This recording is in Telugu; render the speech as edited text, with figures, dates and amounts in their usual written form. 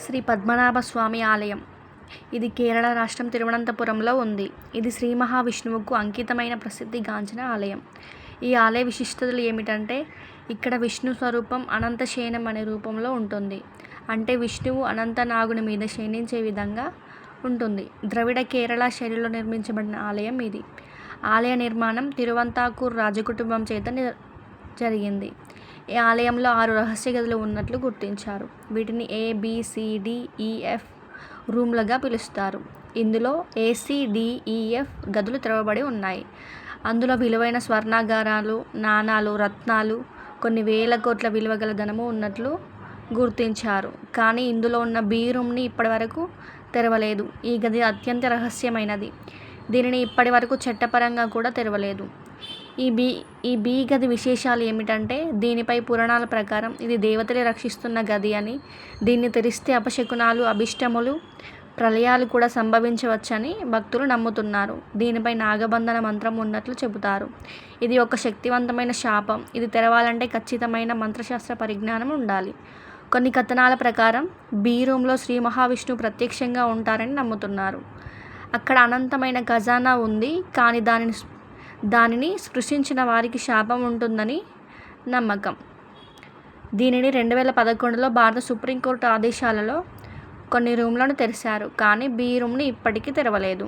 శ్రీ పద్మనాభస్వామి ఆలయం. ఇది కేరళ రాష్ట్రం తిరువనంతపురంలో ఉంది. ఇది శ్రీ మహావిష్ణువుకు అంకితమైన ప్రసిద్ధిగాంచిన ఆలయం. ఈ ఆలయ విశిష్టతలు ఏమిటంటే, ఇక్కడ విష్ణు స్వరూపం అనంత శయనం అనే రూపంలో ఉంటుంది. అంటే విష్ణువు అనంత నాగుని మీద శయనించే విధంగా ఉంటుంది. ద్రవిడ కేరళ శైలిలో నిర్మించబడిన ఆలయం ఇది. ఆలయ నిర్మాణం తిరువంతాకూర్ రాజకుటుంబం చేత జరిగింది. ఈ ఆలయంలో 6 రహస్య గదులు ఉన్నట్లు గుర్తించారు. వీటిని ABCDEF రూమ్లుగా పిలుస్తారు. ఇందులో ACDEF గదులు తెరవబడి ఉన్నాయి. అందులో విలువైన స్వర్ణాగారాలు, నాణాలు, రత్నాలు, కొన్ని వేల కోట్ల విలువ గల ధనము ఉన్నట్లు గుర్తించారు. కానీ ఇందులో ఉన్న B రూమ్ని ఇప్పటివరకు తెరవలేదు. ఈ గది అత్యంత రహస్యమైనది. దీనిని ఇప్పటివరకు చట్టపరంగా కూడా తెరవలేదు. ఈ బి గది విశేషాలు ఏమిటంటే, దీనిపై పురాణాల ప్రకారం ఇది దేవతలే రక్షిస్తున్న గది అని, దీన్ని తెరిస్తే అపశకునాలు, అభిష్టములు, ప్రళయాలు కూడా సంభవించవచ్చని భక్తులు నమ్ముతున్నారు. దీనిపై నాగబంధన మంత్రం ఉన్నట్లు చెబుతారు. ఇది ఒక శక్తివంతమైన శాపం. ఇది తెరవాలంటే ఖచ్చితమైన మంత్రశాస్త్ర పరిజ్ఞానం ఉండాలి. కొన్ని కథనాల ప్రకారం B రూమ్లో శ్రీ మహావిష్ణువు ప్రత్యక్షంగా ఉంటారని నమ్ముతున్నారు. అక్కడ అనంతమైన ఖజానా ఉంది. కానీ దానిని స్పృశించిన వారికి శాపం ఉంటుందని నమ్మకం. దీనిని 2011లో భారత సుప్రీంకోర్టు ఆదేశాలలో కొన్ని రూమ్లను తెరిచారు. కానీ B రూమ్ని ఇప్పటికీ తెరవలేదు.